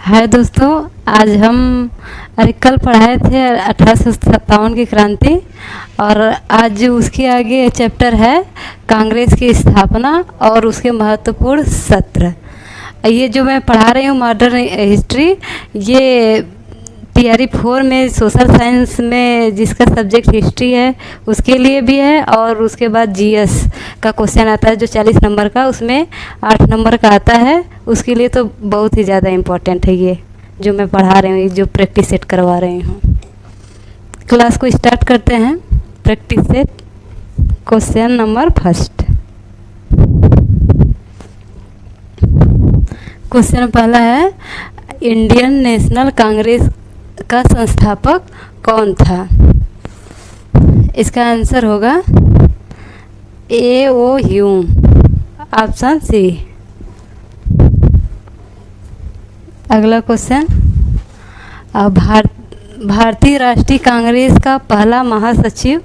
हाय दोस्तों। आज हम कल पढ़ाए थे 1857 की क्रांति, और आज उसके आगे चैप्टर है कांग्रेस की स्थापना और उसके महत्वपूर्ण सत्र। ये जो मैं पढ़ा रही हूँ मॉडर्न हिस्ट्री, ये टीआरई 4 में सोशल साइंस में जिसका सब्जेक्ट हिस्ट्री है उसके लिए भी है, और उसके बाद जीएस का क्वेश्चन आता है जो 40 नंबर का, उसमें 8 नंबर का आता है। उसके लिए तो बहुत ही ज़्यादा इम्पोर्टेंट है ये जो मैं पढ़ा रही हूँ, जो प्रैक्टिस सेट करवा रही हूँ। क्लास को स्टार्ट करते हैं। Practice set question number first. Question पहला है, इंडियन नेशनल कांग्रेस का संस्थापक कौन था? इसका आंसर होगा A.O. Hume, option C. अगला क्वेश्चन, भारतीय राष्ट्रीय कांग्रेस का पहला महासचिव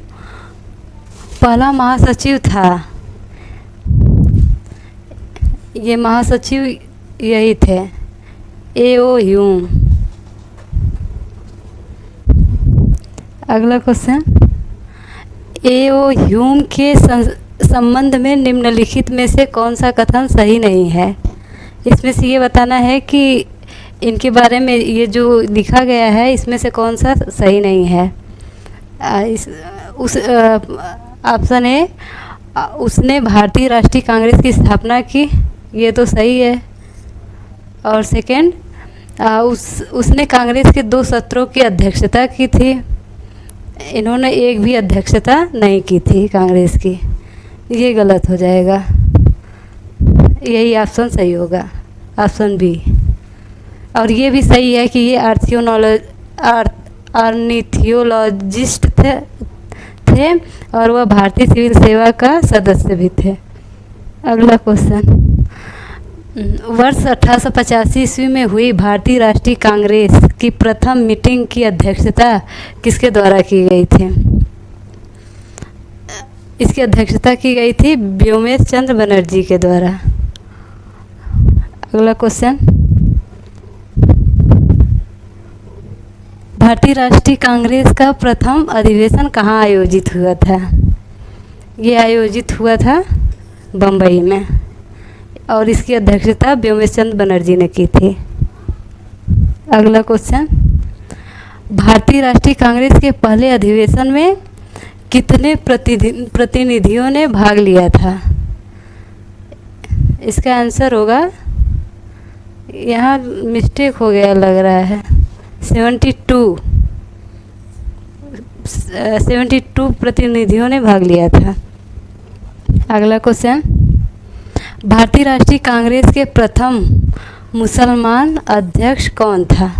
था। ये महासचिव यही थे, A.O. ह्यूम। अगला क्वेश्चन, A.O. ह्यूम के संबंध में निम्नलिखित में से कौन सा कथन सही नहीं है? इसमें से ये बताना है कि इनके बारे में ये जो लिखा गया है इसमें से कौन सा सही नहीं है। ऑप्शन ए, उसने भारतीय राष्ट्रीय कांग्रेस की स्थापना की, ये तो सही है। और सेकंड, उसने कांग्रेस के 2 सत्रों की अध्यक्षता की थी। इन्होंने एक भी अध्यक्षता नहीं की थी कांग्रेस की, ये गलत हो जाएगा। यही ऑप्शन सही होगा, ऑप्शन बी। और ये भी सही है कि ये ऑर्निथियोलॉजिस्ट थे और वह भारतीय सिविल सेवा का सदस्य भी थे। अगला क्वेश्चन, वर्ष 1885 ईस्वी में हुई भारतीय राष्ट्रीय कांग्रेस की प्रथम मीटिंग की अध्यक्षता किसके द्वारा की गई थी? इसकी अध्यक्षता की गई थी व्योमेश चंद्र बनर्जी के द्वारा। अगला क्वेश्चन, भारतीय राष्ट्रीय कांग्रेस का प्रथम अधिवेशन कहाँ आयोजित हुआ था? ये आयोजित हुआ था बम्बई में, और इसकी अध्यक्षता व्योमेश चंद्र बनर्जी ने की थी। अगला क्वेश्चन, भारतीय राष्ट्रीय कांग्रेस के पहले अधिवेशन में कितने प्रतिनिधियों ने भाग लिया था? इसका आंसर होगा, यहाँ मिस्टेक हो गया लग रहा है, 72 प्रतिनिधियों ने भाग लिया था। अगला क्वेश्चन, भारतीय राष्ट्रीय कांग्रेस के प्रथम मुसलमान अध्यक्ष कौन था?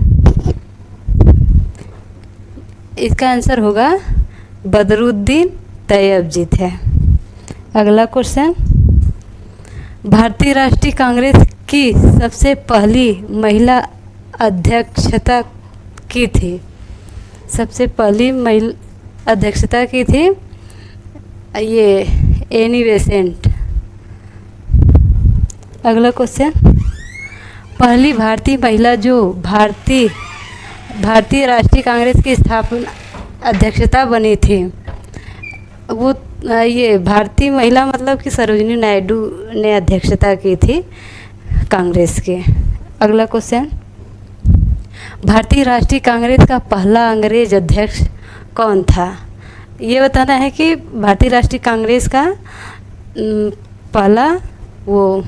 इसका आंसर होगा बदरुद्दीन तैयबजी थे। अगला क्वेश्चन, भारतीय राष्ट्रीय कांग्रेस की सबसे पहली महिला अध्यक्षता की थी? सबसे पहली महिला अध्यक्षता की थी ये एनी बेसेंट। अगला क्वेश्चन, पहली भारतीय महिला जो भारतीय राष्ट्रीय कांग्रेस की स्थापना अध्यक्षता बनी थी, वो ये भारतीय महिला मतलब कि सरोजिनी नायडू ने अध्यक्षता की थी कांग्रेस के। अगला क्वेश्चन, भारतीय राष्ट्रीय कांग्रेस का पहला अंग्रेज अध्यक्ष कौन था? ये बताना है कि भारतीय राष्ट्रीय कांग्रेस का पहला वो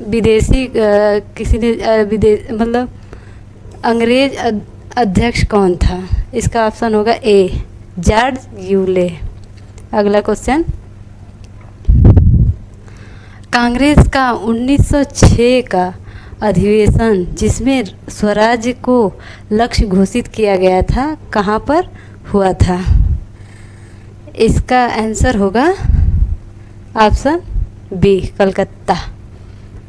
विदेशी किसी ने मतलब अंग्रेज अध्यक्ष कौन था? इसका ऑप्शन होगा ए, जॉर्ज यूले। अगला क्वेश्चन, कांग्रेस का 1906 का अधिवेशन जिसमें स्वराज्य को लक्ष्य घोषित किया गया था, कहाँ पर हुआ था? इसका आंसर होगा ऑप्शन बी, कलकत्ता।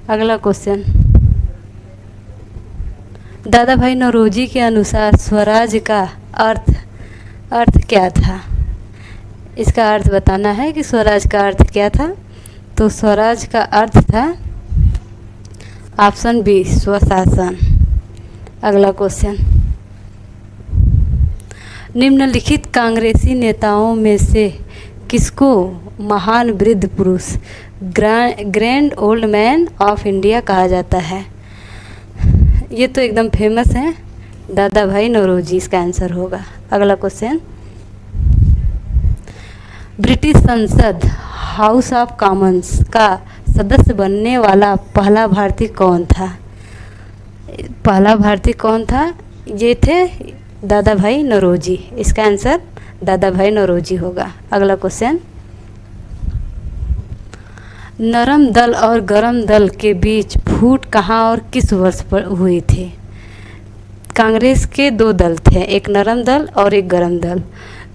अगला क्वेश्चन, दादा भाई नौरोजी के अनुसार स्वराज का अर्थ क्या था? इसका अर्थ बताना है कि स्वराज का अर्थ क्या था। तो स्वराज का अर्थ था ऑप्शन बी, स्वशासन। अगला क्वेश्चन, निम्नलिखित कांग्रेसी नेताओं में से किसको महान वृद्ध पुरुष grand old man of India कहा जाता है? ये तो एकदम फेमस है, दादा भाई नौरोजी इसका आंसर होगा। अगला क्वेश्चन, ब्रिटिश संसद हाउस ऑफ कॉमन्स का सदस्य बनने वाला पहला भारतीय कौन था? पहला भारतीय कौन था? ये थे दादा भाई नौरोजी, इसका आंसर दादा भाई नौरोजी होगा। अगला क्वेश्चन, नरम दल और गरम दल के बीच फूट कहाँ और किस वर्ष पर हुई थी? कांग्रेस के दो दल थे, एक नरम दल और एक गरम दल,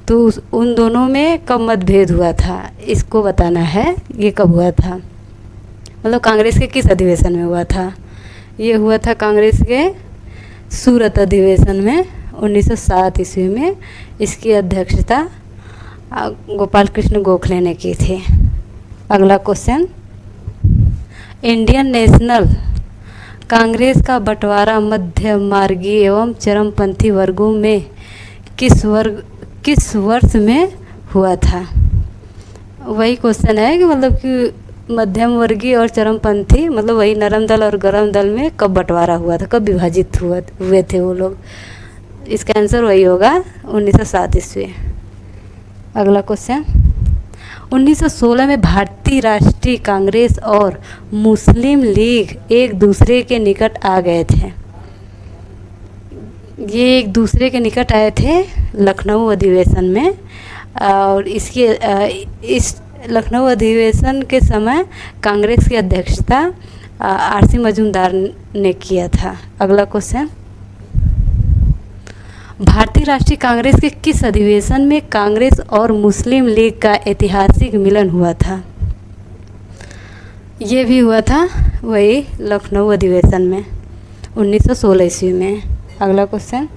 तो उन दोनों में कब मतभेद हुआ था इसको बताना है। ये कब हुआ था, मतलब कांग्रेस के किस अधिवेशन में हुआ था? ये हुआ था कांग्रेस के सूरत अधिवेशन में 1907 ईस्वी में। इसकी अध्यक्षता गोपाल कृष्ण गोखले ने की थी। अगला क्वेश्चन, इंडियन नेशनल कांग्रेस का बंटवारा मध्य मार्गी एवं चरमपंथी वर्गों में किस वर्ष में हुआ था? वही क्वेश्चन है कि मतलब कि मध्यम वर्गीय और चरमपंथी, मतलब वही नरम दल और गरम दल में कब बंटवारा हुआ था, कब विभाजित हुए थे वो लोग? इसका आंसर वही होगा 1907 ईस्वी। अगला क्वेश्चन, 1916 में भारतीय राष्ट्रीय कांग्रेस और मुस्लिम लीग एक दूसरे के निकट आ गए थे। ये एक दूसरे के निकट आए थे लखनऊ अधिवेशन में, और इस लखनऊ अधिवेशन के समय कांग्रेस की अध्यक्षता आरसी मजूमदार ने किया था। अगला क्वेश्चन, भारतीय राष्ट्रीय कांग्रेस के किस अधिवेशन में कांग्रेस और मुस्लिम लीग का ऐतिहासिक मिलन हुआ था? ये भी हुआ था वही लखनऊ अधिवेशन में 1916 ईस्वी में। अगला क्वेश्चन,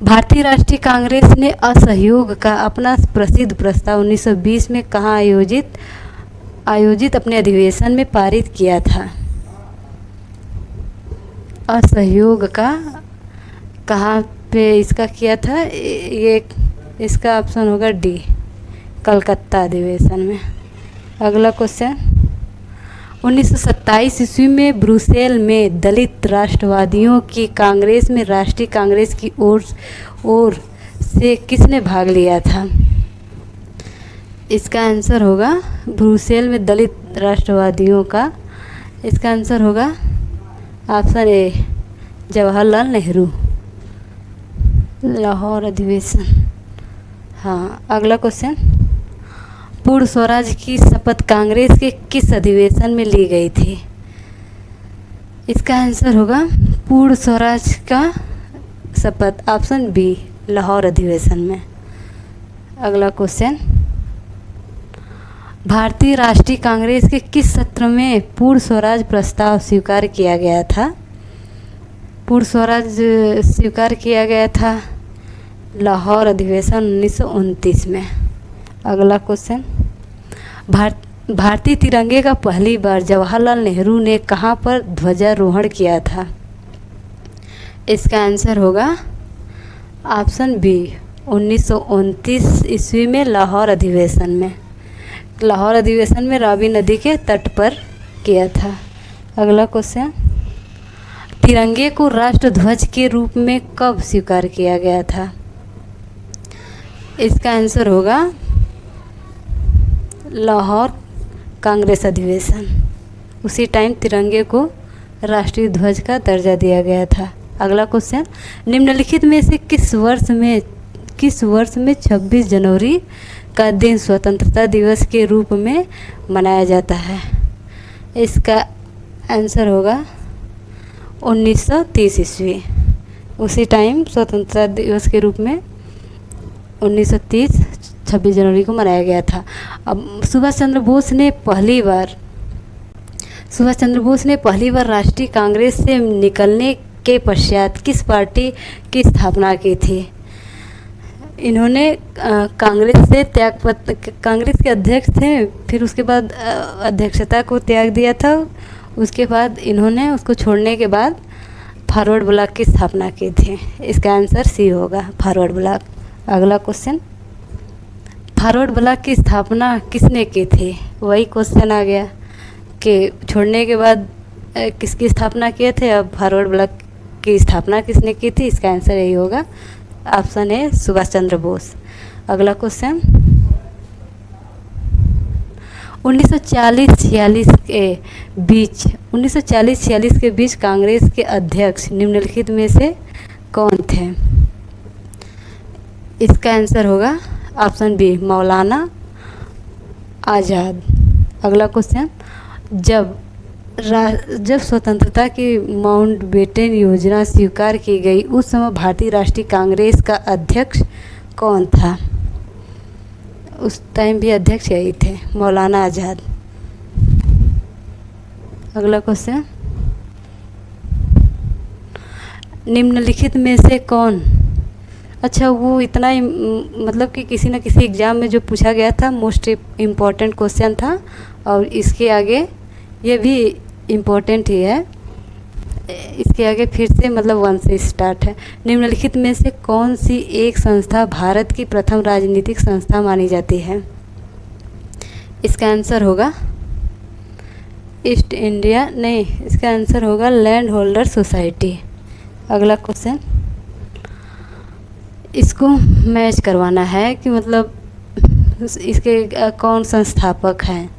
भारतीय राष्ट्रीय कांग्रेस ने असहयोग का अपना प्रसिद्ध प्रस्ताव 1920 में कहाँ आयोजित अपने अधिवेशन में पारित किया था? असहयोग का कहाँ पे इसका किया था? ये इसका ऑप्शन होगा डी, कलकत्ता अधिवेशन में। अगला क्वेश्चन, 1927 ईस्वी में ब्रुसेल में दलित राष्ट्रवादियों की कांग्रेस में राष्ट्रीय कांग्रेस की ओर से किसने भाग लिया था? इसका आंसर होगा ब्रुसेल में दलित राष्ट्रवादियों का, इसका आंसर होगा ऑप्शन ए, जवाहरलाल नेहरू, लाहौर अधिवेशन। हाँ। अगला क्वेश्चन, पूर्ण स्वराज की शपथ कांग्रेस के किस अधिवेशन में ली गई थी? इसका आंसर होगा पूर्ण स्वराज का शपथ, ऑप्शन बी, लाहौर अधिवेशन में। अगला क्वेश्चन, भारतीय राष्ट्रीय कांग्रेस के किस सत्र में पूर्ण स्वराज प्रस्ताव स्वीकार किया गया था? पूर्ण स्वराज स्वीकार किया गया था लाहौर अधिवेशन 1929 में। अगला क्वेश्चन, भारतीय तिरंगे का पहली बार जवाहरलाल नेहरू ने कहाँ पर ध्वजारोहण किया था? इसका आंसर होगा ऑप्शन बी, 1929 ईस्वी में लाहौर अधिवेशन में। लाहौर अधिवेशन में रावी नदी के तट पर किया था। अगला क्वेश्चन, तिरंगे को राष्ट्र ध्वज के रूप में कब स्वीकार किया गया था? इसका आंसर होगा लाहौर कांग्रेस अधिवेशन। उसी टाइम तिरंगे को राष्ट्रीय ध्वज का दर्जा दिया गया था। अगला क्वेश्चन, निम्नलिखित में से किस वर्ष में 26 जनवरी का दिन स्वतंत्रता दिवस के रूप में मनाया जाता है? इसका आंसर होगा 1930 ईस्वी। उसी टाइम स्वतंत्रता दिवस के रूप में 1930 26 जनवरी को मनाया गया था। अब सुभाष चंद्र बोस ने पहली बार राष्ट्रीय कांग्रेस से निकलने के पश्चात किस पार्टी की स्थापना की थी? इन्होंने कांग्रेस के अध्यक्ष थे, फिर उसके बाद अध्यक्षता को त्याग दिया था। उसके बाद इन्होंने उसको छोड़ने के बाद फॉरवर्ड ब्लॉक की स्थापना की थी? इसका आंसर सी होगा, फॉरवर्ड ब्लॉक। अगला क्वेश्चन, फॉरवर्ड ब्लॉक की स्थापना किसने की थी? वही क्वेश्चन आ गया कि छोड़ने के बाद किसकी स्थापना किए थे, अब फॉरवर्ड ब्लॉक की स्थापना किसने की थी? इसका आंसर यही होगा, ऑप्शन है सुभाष चंद्र बोस। अगला क्वेश्चन, 1940-46 के बीच कांग्रेस के अध्यक्ष निम्नलिखित में से कौन थे? इसका आंसर होगा ऑप्शन बी, मौलाना आज़ाद। अगला क्वेश्चन, जब स्वतंत्रता की माउंटबेटन योजना स्वीकार की गई उस समय भारतीय राष्ट्रीय कांग्रेस का अध्यक्ष कौन था? उस टाइम भी अध्यक्ष यही थे, मौलाना आज़ाद। अगला क्वेश्चन, निम्नलिखित में से कौन, अच्छा वो इतना ही मतलब कि किसी न किसी एग्ज़ाम में जो पूछा गया था, मोस्ट इम्पॉर्टेंट क्वेश्चन था, और इसके आगे ये भी इम्पोर्टेंट ही है, इसके आगे फिर से मतलब 1 से स्टार्ट है। निम्नलिखित में से कौन सी एक संस्था भारत की प्रथम राजनीतिक संस्था मानी जाती है? इसका आंसर होगा ईस्ट इंडिया, नहीं, इसका आंसर होगा लैंड होल्डर सोसाइटी। अगला क्वेश्चन, इसको मैच करवाना है कि मतलब इसके कौन संस्थापक हैं,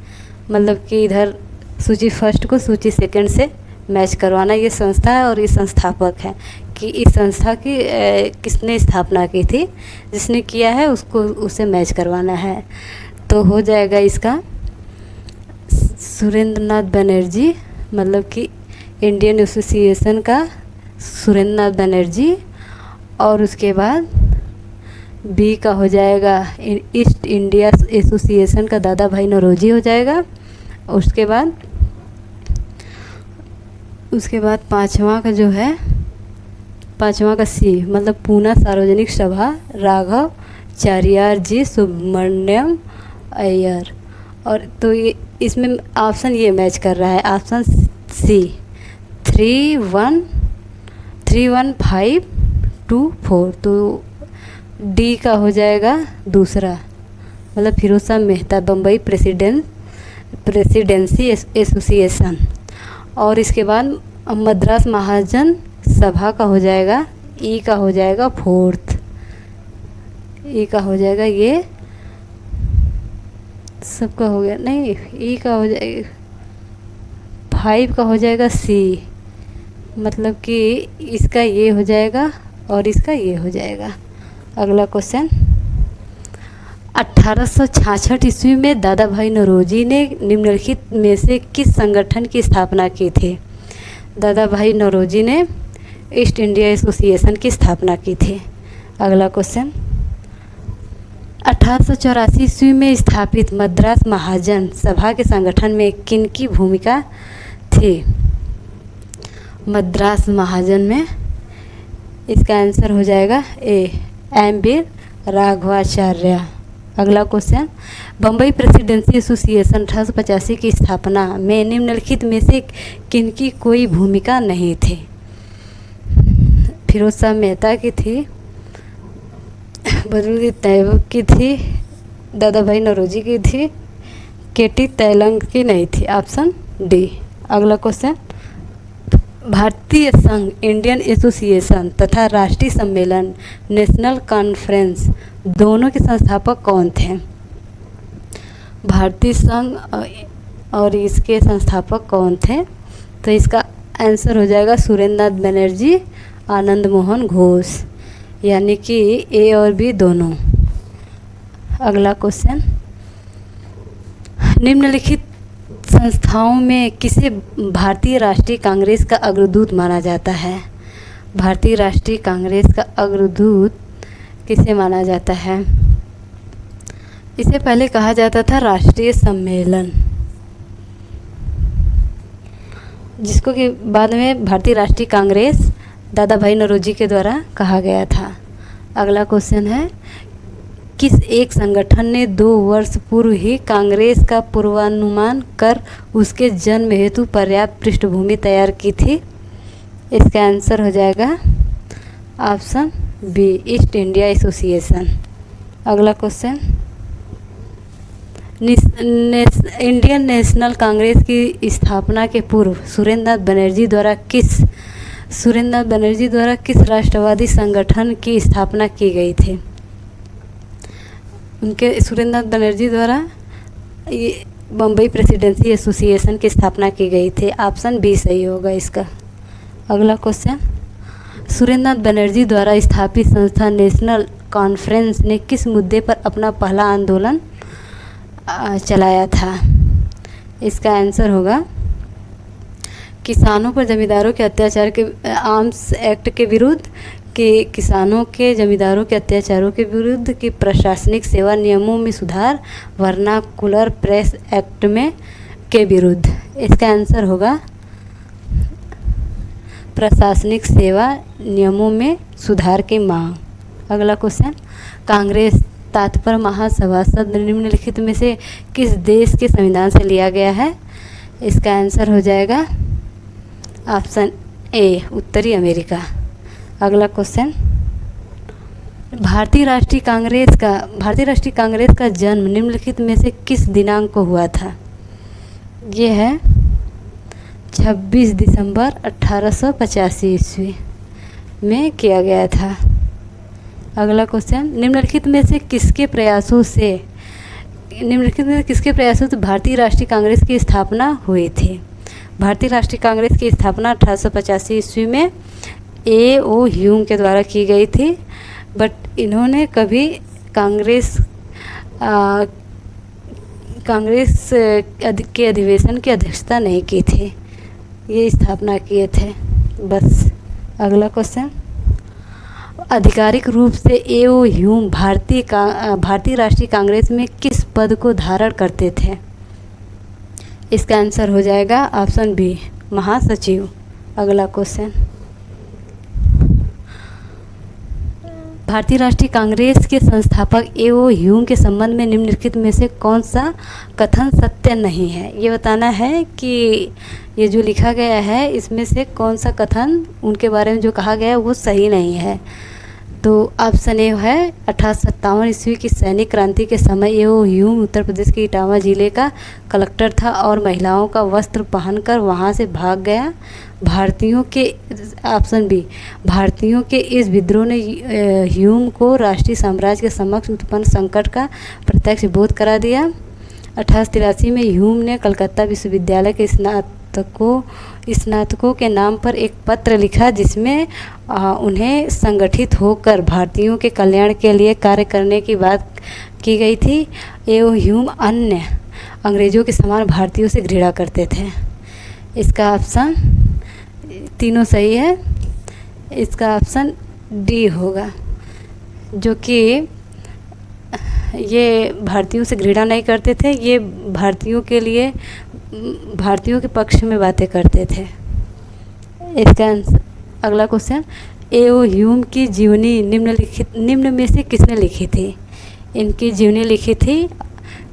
मतलब कि इधर सूची फर्स्ट को सूची सेकंड से मैच करवाना। ये संस्था है और ये संस्थापक है कि इस संस्था की किसने स्थापना की थी, जिसने किया है उसको उसे मैच करवाना है। तो हो जाएगा इसका सुरेंद्र नाथ बनर्जी, मतलब कि इंडियन एसोसिएशन का सुरेंद्र नाथ बनर्जी, और उसके बाद बी का हो जाएगा ईस्ट इंडिया एसोसिएशन का दादा भाई नौरोजी हो जाएगा। उसके बाद पाँचवा का जो है, पाँचवा का सी मतलब पूना सार्वजनिक सभा राघव चारियार जी सुब्रमण्यम अय्यर। और तो ये इसमें ऑप्शन ये मैच कर रहा है, ऑप्शन सी 31524। तो डी का हो जाएगा दूसरा, मतलब फिरोज शाह मेहता बम्बई प्रेसिडेंसी एसोसिएशन। और इसके बाद मद्रास महाजन सभा का हो जाएगा, ई का हो जाएगा फोर्थ, ई का हो जाएगा, ये सबका हो गया, नहीं ई का हो जाएगा 5 का हो जाएगा सी, मतलब कि इसका ये हो जाएगा और इसका ये हो जाएगा। अगला क्वेश्चन, 1866 ईस्वी में दादा भाई नौरोजी ने निम्नलिखित में से किस संगठन की स्थापना की थी? दादा भाई नौरोजी ने ईस्ट इंडिया एसोसिएशन की स्थापना की थी। अगला क्वेश्चन, 1884 ईस्वी में स्थापित मद्रास महाजन सभा के संगठन में किनकी भूमिका थी? मद्रास महाजन में इसका आंसर हो जाएगा ए, एम बी राघवाचार्य। अगला क्वेश्चन, बम्बई प्रेसिडेंसी एसोसिएशन 1885 की स्थापना में निम्नलिखित में से किनकी कोई भूमिका नहीं थी? फिरोज शाह मेहता की थी, बदरुद्दीन तैयब की थी, दादा भाई नौरोजी की थी, केटी तैलंग की नहीं थी, ऑप्शन डी। अगला क्वेश्चन, भारतीय संघ इंडियन एसोसिएशन तथा राष्ट्रीय सम्मेलन नेशनल कॉन्फ्रेंस दोनों के संस्थापक कौन थे? भारतीय संघ और इसके संस्थापक कौन थे? तो इसका आंसर हो जाएगा सुरेंद्र नाथ बनर्जी, आनंद मोहन घोष, यानी कि ए और बी दोनों। अगला क्वेश्चन, निम्नलिखित संस्थाओं में किसे भारतीय राष्ट्रीय कांग्रेस का अग्रदूत माना जाता है? भारतीय राष्ट्रीय कांग्रेस का अग्रदूत किसे माना जाता है? इसे पहले कहा जाता था राष्ट्रीय सम्मेलन, जिसको कि बाद में भारतीय राष्ट्रीय कांग्रेस दादा भाई नौरोजी के द्वारा कहा गया था। अगला क्वेश्चन है, किस एक संगठन ने 2 वर्ष पूर्व ही कांग्रेस का पूर्वानुमान कर उसके जन्म हेतु पर्याप्त पृष्ठभूमि तैयार की थी? इसका आंसर हो जाएगा option B, East India Association. अगला क्वेश्चन, इंडियन नेशनल कांग्रेस की स्थापना के पूर्व सुरेंद्रनाथ बनर्जी द्वारा किस राष्ट्रवादी संगठन की स्थापना की गई थी? उनके सुरेंद्रनाथ बनर्जी द्वारा ये बम्बई प्रेसिडेंसी एसोसिएशन की स्थापना की गई थी। ऑप्शन बी सही होगा इसका। अगला क्वेश्चन, सुरेंद्रनाथ बनर्जी द्वारा स्थापित संस्था नेशनल कॉन्फ्रेंस ने किस मुद्दे पर अपना पहला आंदोलन चलाया था? इसका आंसर होगा किसानों पर जमींदारों के अत्याचार के आर्म्स एक्ट के विरुद्ध, कि किसानों के जमींदारों के अत्याचारों के विरुद्ध, कि प्रशासनिक सेवा नियमों में सुधार, वर्नाकुलर प्रेस एक्ट में के विरुद्ध। इसका आंसर होगा प्रशासनिक सेवा नियमों में सुधार की मांग। अगला क्वेश्चन, कांग्रेस तात्पर्य महासभा शब्द निम्नलिखित में से किस देश के संविधान से लिया गया है? इसका आंसर हो जाएगा ऑप्शन ए, उत्तरी अमेरिका। अगला क्वेश्चन, भारतीय राष्ट्रीय कांग्रेस का जन्म निम्नलिखित में से किस दिनांक को हुआ था? ये है 26 दिसंबर 1885 ईस्वी में किया गया था। अगला क्वेश्चन, निम्नलिखित में से किसके प्रयासों से भारतीय राष्ट्रीय कांग्रेस की स्थापना हुई थी? भारतीय राष्ट्रीय कांग्रेस की स्थापना 1885 ईस्वी में A.O. ह्यूम के द्वारा की गई थी, बट इन्होंने कभी कांग्रेस के अधिवेशन की अध्यक्षता नहीं की थी, ये स्थापना किए थे बस। अगला क्वेश्चन, आधिकारिक रूप से A.O. ह्यूम भारतीय राष्ट्रीय कांग्रेस में किस पद को धारण करते थे? इसका आंसर हो जाएगा ऑप्शन बी, महासचिव। अगला क्वेश्चन, भारतीय राष्ट्रीय कांग्रेस के संस्थापक A.O. ह्यूम के संबंध में निम्नलिखित में से कौन सा कथन सत्य नहीं है? ये बताना है कि ये जो लिखा गया है इसमें से कौन सा कथन उनके बारे में जो कहा गया है वो सही नहीं है। तो ऑप्शन ए है 1857 ईस्वी की सैनिक क्रांति के समय A.O. ह्यूम उत्तर प्रदेश के इटावा जिले का कलेक्टर था और महिलाओं का वस्त्र पहनकर वहां से भाग गया। ऑप्शन बी, भारतीयों के इस विद्रोह ने ह्यूम को राष्ट्रीय साम्राज्य के समक्ष उत्पन्न संकट का प्रत्यक्ष बोध करा दिया। 1883 में ह्यूम ने कलकत्ता विश्वविद्यालय के स्नातकों के नाम पर एक पत्र लिखा जिसमें उन्हें संगठित होकर भारतीयों के कल्याण के लिए कार्य करने की बात की गई थी। A.O. ह्यूम अन्य अंग्रेज़ों के समान भारतीयों से घृणा करते थे। इसका ऑप्शन तीनों सही है। इसका ऑप्शन डी होगा, जो कि ये भारतीयों से घृणा नहीं करते थे, ये भारतीयों के पक्ष में बातें करते थे। इसका अगला क्वेश्चन, A.O. ह्यूम की जीवनी निम्न में से किसने लिखी थी? इनकी जीवनी लिखी थी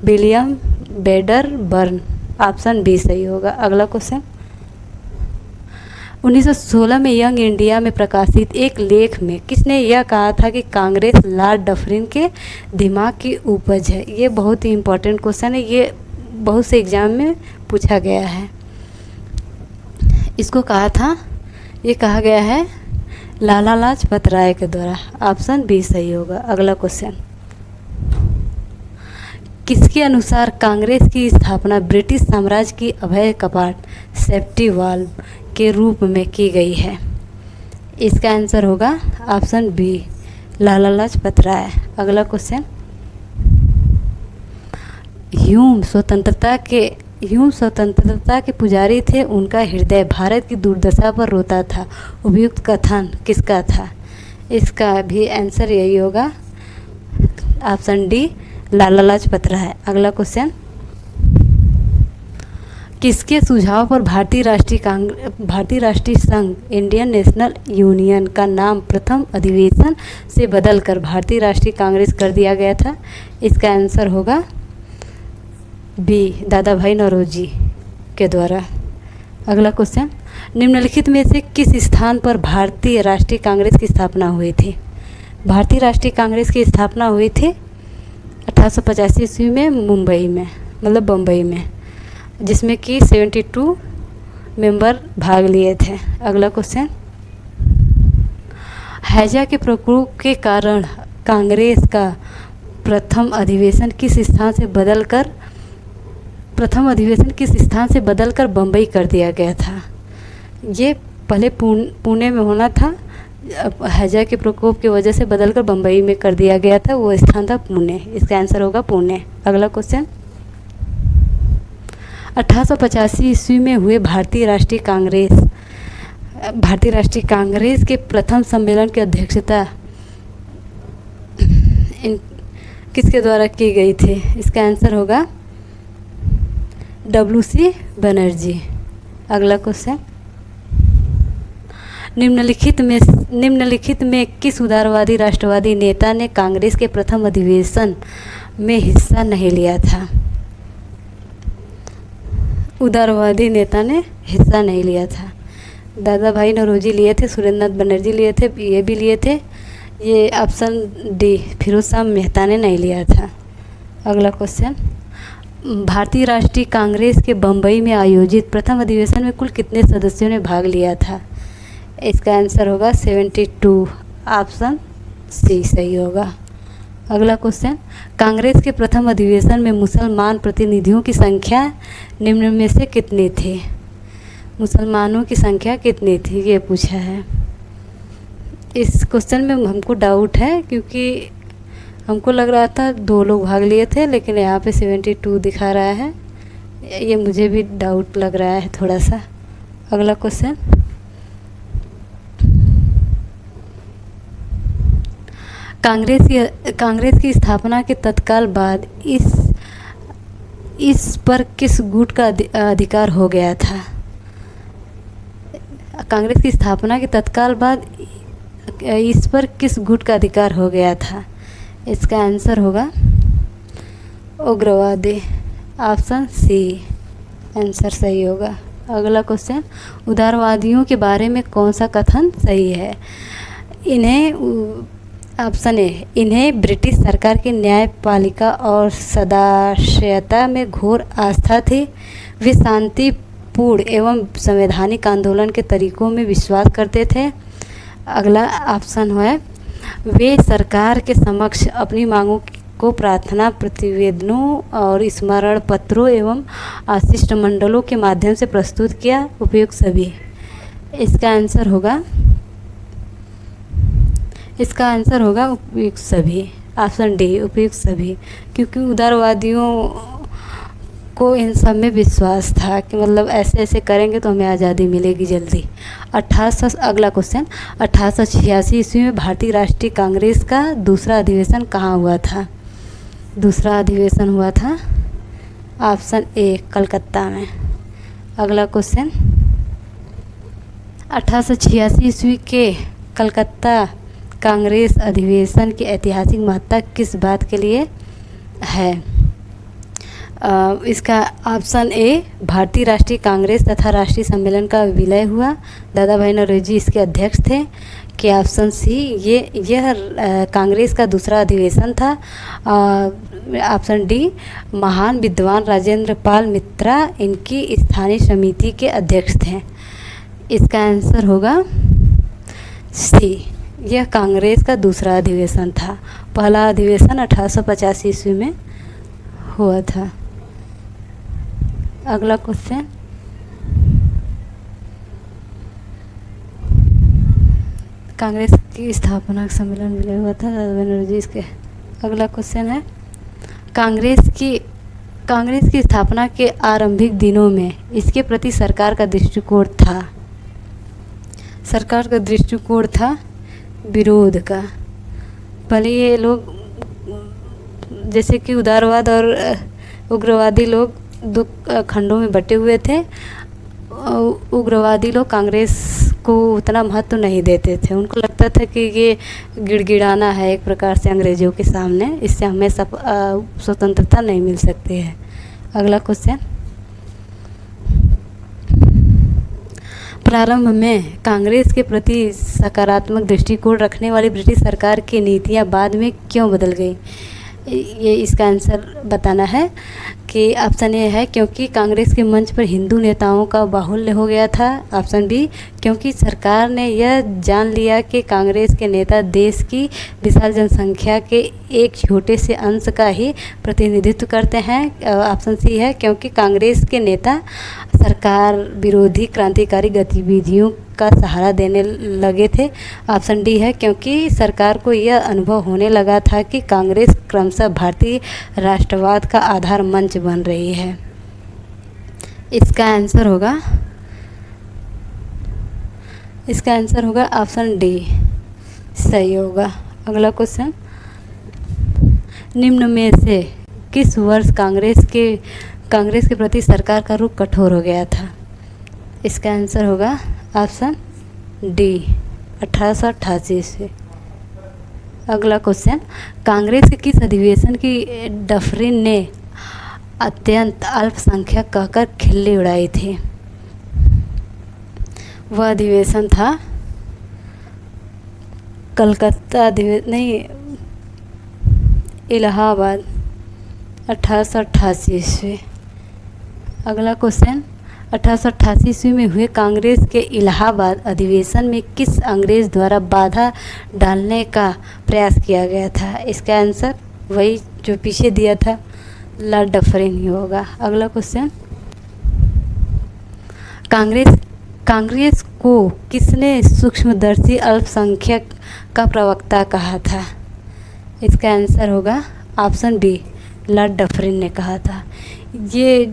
विलियम वेडरबर्न। ऑप्शन बी सही होगा। अगला क्वेश्चन, 1916 में यंग इंडिया में प्रकाशित एक लेख में किसने यह कहा था कि कांग्रेस लॉर्ड डफरिन के दिमाग की उपज है? ये बहुत ही इम्पोर्टेंट क्वेश्चन है, ये बहुत से एग्जाम में पूछा गया है। इसको कहा गया है लाला लाजपत राय के द्वारा। ऑप्शन बी सही होगा। अगला क्वेश्चन, किसके अनुसार कांग्रेस की स्थापना ब्रिटिश साम्राज्य की अभय कपाट सेफ्टी वाल्व के रूप में की गई है? इसका आंसर होगा ऑप्शन बी, लाला लाजपत राय। अगला क्वेश्चन, ह्यूम स्वतंत्रता के पुजारी थे, उनका हृदय भारत की दुर्दशा पर रोता था। उपयुक्त कथन किसका था? इसका भी आंसर यही होगा, ऑप्शन डी, लाला लाजपत राय। अगला क्वेश्चन, किसके सुझाव पर भारतीय राष्ट्रीय संघ इंडियन नेशनल यूनियन का नाम प्रथम अधिवेशन से बदलकर भारतीय राष्ट्रीय कांग्रेस कर दिया गया था? इसका आंसर होगा बी, दादा भाई नौरोजी के द्वारा। अगला क्वेश्चन, निम्नलिखित में से किस स्थान पर भारतीय राष्ट्रीय कांग्रेस की स्थापना हुई थी? भारतीय राष्ट्रीय कांग्रेस की स्थापना हुई थी 1885 ईस्वी में मुंबई में, मतलब बम्बई में, जिसमें कि 72 मेंबर भाग लिए थे। अगला क्वेश्चन, हैजा के प्रकोप के कारण कांग्रेस का प्रथम अधिवेशन किस स्थान से बदलकर बम्बई कर दिया गया था? ये पहले पुणे में होना था, हैजा के प्रकोप की वजह से बदलकर बम्बई में कर दिया गया था, वो स्थान था पुणे। इसका आंसर होगा पुणे। अगला क्वेश्चन, 1885 ईस्वी में हुए भारतीय राष्ट्रीय कांग्रेस के प्रथम सम्मेलन की अध्यक्षता किसके द्वारा की गई थी? इसका आंसर होगा WC बनर्जी। अगला क्वेश्चन, निम्नलिखित में किस उदारवादी राष्ट्रवादी नेता ने कांग्रेस के प्रथम अधिवेशन में हिस्सा नहीं लिया था? उदारवादी नेता ने हिस्सा नहीं लिया था। दादा भाई नौरोजी लिए थे, सुरेंद्रनाथ बनर्जी लिए थे, ये भी लिए थे। ये ऑप्शन डी, फिरोज शाह मेहता ने नहीं लिया था। अगला क्वेश्चन, भारतीय राष्ट्रीय कांग्रेस के बम्बई में आयोजित प्रथम अधिवेशन में कुल कितने सदस्यों ने भाग लिया था? इसका आंसर होगा 72, ऑप्शन सी सही होगा। अगला क्वेश्चन, कांग्रेस के प्रथम अधिवेशन में मुसलमान प्रतिनिधियों की संख्या निम्न में से कितनी थी? मुसलमानों की संख्या कितनी थी, ये पूछा है। इस क्वेश्चन में हमको डाउट है, क्योंकि हमको लग रहा था 2 लोग भाग लिए थे, लेकिन यहाँ पे 72 दिखा रहा है। ये मुझे भी डाउट लग रहा है थोड़ा सा। अगला क्वेश्चन, कांग्रेस की स्थापना के तत्काल बाद इस पर किस गुट का अधिकार हो गया था? कांग्रेस की स्थापना के तत्काल बाद इस पर किस गुट का अधिकार हो गया था? इसका आंसर होगा उग्रवादी, ऑप्शन सी आंसर सही होगा। अगला क्वेश्चन, उदारवादियों के बारे में कौन सा कथन सही है? ऑप्शन ए, इन्हें ब्रिटिश सरकार की न्यायपालिका और सदाशयता में घोर आस्था थी। वे शांतिपूर्ण एवं संवैधानिक आंदोलन के तरीकों में विश्वास करते थे। अगला ऑप्शन है, वे सरकार के समक्ष अपनी मांगों को प्रार्थना प्रतिवेदनों और स्मरण पत्रों एवं आशिष्ट मंडलों के माध्यम से प्रस्तुत किया। उपयुक्त सभी। इसका आंसर होगा उपयुक्त सभी, ऑप्शन डी उपयुक्त सभी, क्योंकि उदारवादियों को इन सब में विश्वास था कि मतलब ऐसे ऐसे करेंगे तो हमें आज़ादी मिलेगी जल्दी। अगला क्वेश्चन, 1886 ईस्वी में भारतीय राष्ट्रीय कांग्रेस का दूसरा अधिवेशन कहाँ हुआ था? दूसरा अधिवेशन हुआ था ऑप्शन ए, कलकत्ता में। अगला क्वेश्चन, 1886 ईस्वी के कलकत्ता कांग्रेस अधिवेशन की ऐतिहासिक महत्ता किस बात के लिए है? इसका ऑप्शन ए, भारतीय राष्ट्रीय कांग्रेस तथा राष्ट्रीय सम्मेलन का विलय हुआ। दादा भाई नौरोजी इसके अध्यक्ष थे। कि ऑप्शन सी, यह कांग्रेस का दूसरा अधिवेशन था। ऑप्शन डी, महान विद्वान राजेंद्र पाल मित्रा इनकी स्थानीय समिति के अध्यक्ष थे। इसका आंसर होगा सी, यह कांग्रेस का दूसरा अधिवेशन था। पहला अधिवेशन 1885 ईस्वी में हुआ था। अगला क्वेश्चन, कांग्रेस की स्थापना सम्मेलन मिले हुआ था बनर्जी इसके। अगला क्वेश्चन है, कांग्रेस की स्थापना के आरंभिक दिनों में इसके प्रति सरकार का दृष्टिकोण था विरोध का। भले ये लोग जैसे कि उदारवाद और उग्रवादी लोग 2 खंडों में बटे हुए थे। उग्रवादी लोग कांग्रेस को उतना महत्व नहीं देते थे। उनको लगता था कि ये गिड़गिड़ाना है एक प्रकार से अंग्रेज़ों के सामने, इससे हमें स्वतंत्रता नहीं मिल सकती है। अगला क्वेश्चन, प्रारंभ में कांग्रेस के प्रति सकारात्मक दृष्टिकोण रखने वाली ब्रिटिश सरकार की नीतियां बाद में क्यों बदल गई? ये इसका आंसर बताना है कि ऑप्शन ए है क्योंकि कांग्रेस के मंच पर हिंदू नेताओं का बाहुल्य हो गया था। ऑप्शन बी क्योंकि सरकार ने यह जान लिया कि कांग्रेस के नेता देश की विशाल जनसंख्या के एक छोटे से अंश का ही प्रतिनिधित्व करते हैं। ऑप्शन सी है क्योंकि कांग्रेस के नेता सरकार विरोधी क्रांतिकारी गतिविधियों का सहारा देने लगे थे। ऑप्शन डी है क्योंकि सरकार को यह अनुभव होने लगा था कि कांग्रेस क्रमशः भारतीय राष्ट्रवाद का आधार मंच बन रही है। इसका आंसर होगा ऑप्शन डी सही होगा। अगला क्वेश्चन, निम्न में से किस वर्ष कांग्रेस के प्रति सरकार का रुख कठोर हो गया था? इसका आंसर होगा ऑप्शन डी 1888 से। अगला क्वेश्चन, कांग्रेस के किस अधिवेशन की डफरिन ने अत्यंत अल्पसंख्यक कहकर खिल्ली उड़ाई थी? वह अधिवेशन था कलकत्ता इलाहाबाद 1888 ईस्वी। अगला क्वेश्चन, 1888 ईस्वी में हुए कांग्रेस के इलाहाबाद अधिवेशन में किस अंग्रेज द्वारा बाधा डालने का प्रयास किया गया था? इसका आंसर वही जो पीछे दिया था, लॉर्ड डफरिन ही होगा। अगला क्वेश्चन, कांग्रेस को किसने सूक्ष्मदर्शी अल्पसंख्यक का प्रवक्ता कहा था? इसका आंसर होगा ऑप्शन बी, लॉर्ड डफरिन ने कहा था। ये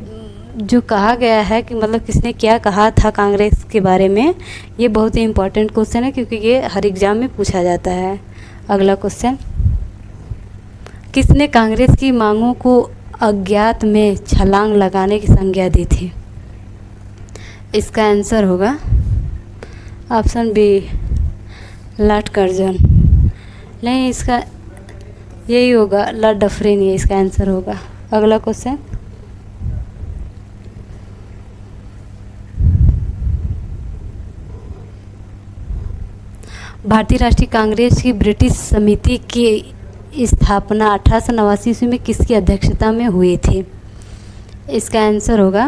जो कहा गया है कि मतलब किसने क्या कहा था कांग्रेस के बारे में, ये बहुत ही इम्पोर्टेंट क्वेश्चन है क्योंकि ये हर एग्ज़ाम में पूछा जाता है। अगला क्वेश्चन, किसने कांग्रेस की मांगों को अज्ञात में छलांग लगाने की संज्ञा दी थी? इसका आंसर होगा ऑप्शन बी, लॉर्ड कर्जन। नहीं, इसका यही होगा, लॉर्ड डफरिन ही इसका आंसर होगा। अगला क्वेश्चन, भारतीय राष्ट्रीय कांग्रेस की ब्रिटिश समिति की स्थापना 1889 ईस्वी में किसकी अध्यक्षता में हुई थी? इसका आंसर होगा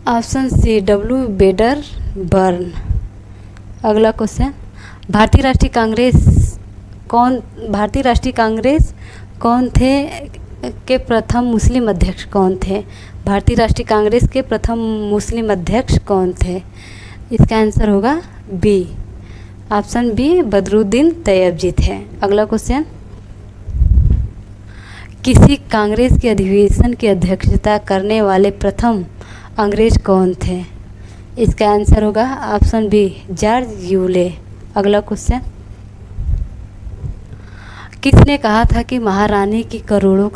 ऑप्शन सी, डब्ल्यू बेडर बर्न। अगला क्वेश्चन, भारतीय राष्ट्रीय कांग्रेस कौन थे के प्रथम मुस्लिम अध्यक्ष कौन थे? भारतीय राष्ट्रीय कांग्रेस के प्रथम मुस्लिम अध्यक्ष कौन थे? इसका आंसर होगा B, option B, Badruddin Tyabji थे। अगला क्वेश्चन, किसी कांग्रेस के अधिवेशन की अध्यक्षता करने वाले प्रथम अंग्रेज कौन थे? इसका आंसर होगा ऑप्शन बी, जॉर्ज यूले। अगला क्वेश्चन, किसने कहा था कि महारानी की करोड़ों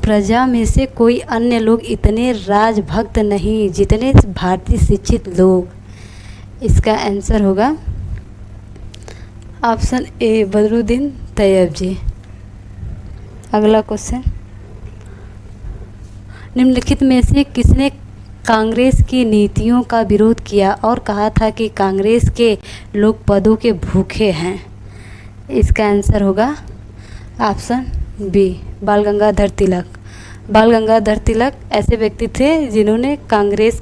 प्रजा में से कोई अन्य लोग इतने राजभक्त नहीं जितने भारतीय शिक्षित लोग? इसका आंसर होगा ऑप्शन ए, बदरुद्दीन तैयबजी। अगला क्वेश्चन, निम्नलिखित में से किसने कांग्रेस की नीतियों का विरोध किया और कहा था कि कांग्रेस के लोग पदों के भूखे हैं? इसका आंसर होगा ऑप्शन बी, बाल गंगाधर तिलक। बाल गंगाधर तिलक ऐसे व्यक्ति थे जिन्होंने कांग्रेस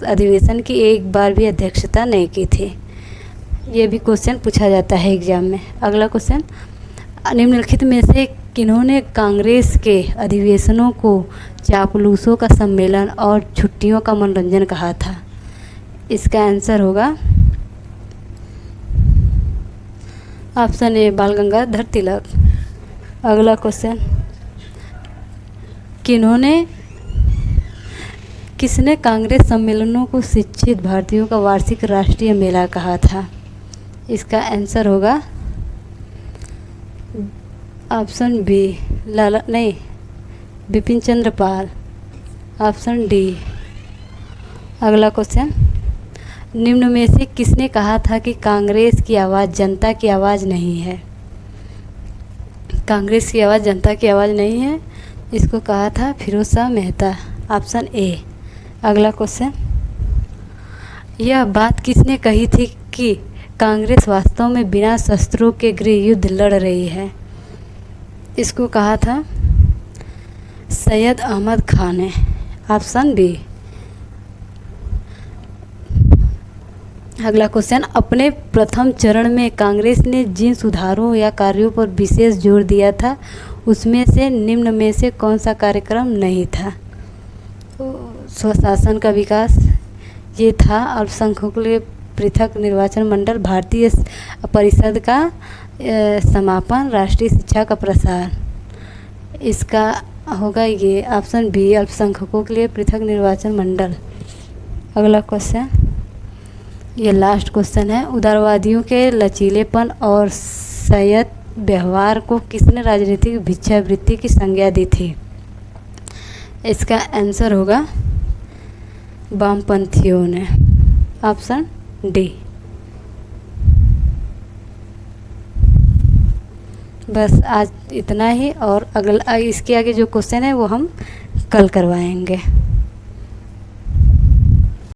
अधिवेशन की एक बार भी अध्यक्षता नहीं की थी। ये भी क्वेश्चन पूछा जाता है एग्जाम में। अगला क्वेश्चन, निम्नलिखित में से किन्होंने कांग्रेस के अधिवेशनों को चापलूसों का सम्मेलन और छुट्टियों का मनोरंजन कहा था? इसका आंसर होगा ऑप्शन ए, बाल गंगाधर तिलक। अगला क्वेश्चन, किसने कांग्रेस सम्मेलनों को शिक्षित भारतीयों का वार्षिक राष्ट्रीय मेला कहा था? इसका आंसर होगा option B, Bipin Chandra Pal. Option D. अगला क्वेश्चन, निम्न में से किसने कहा था कि कांग्रेस की आवाज़ जनता की आवाज़ नहीं है? कांग्रेस की आवाज़ जनता की आवाज़ नहीं है, इसको कहा था फिरोज शाह मेहता। Option A. अगला क्वेश्चन, यह बात किसने कही थी कि कांग्रेस वास्तव में बिना शस्त्रों के गृह युद्ध लड़ रही है? इसको कहा था सैयद अहमद खान ने। Option B. अगला क्वेश्चन, अपने प्रथम चरण में कांग्रेस ने जिन सुधारों या कार्यों पर विशेष जोर दिया था उसमें से निम्न में से कौन सा कार्यक्रम नहीं था? स्वशासन का विकास, ये था अल्पसंख्यकों के लिए पृथक निर्वाचन मंडल, भारतीय परिषद का समापन, राष्ट्रीय शिक्षा का प्रसार। इसका होगा ये ऑप्शन बी, अल्पसंख्यकों के लिए पृथक निर्वाचन मंडल। अगला क्वेश्चन, ये लास्ट क्वेश्चन है, उदारवादियों के लचीलेपन और संयत व्यवहार को किसने राजनीतिक भिक्षावृत्ति की संज्ञा दी थी? इसका आंसर होगा वामपंथियों ने। Option D. बस आज इतना ही, और अगला इसके आगे जो क्वेश्चन है वो हम कल करवाएंगे।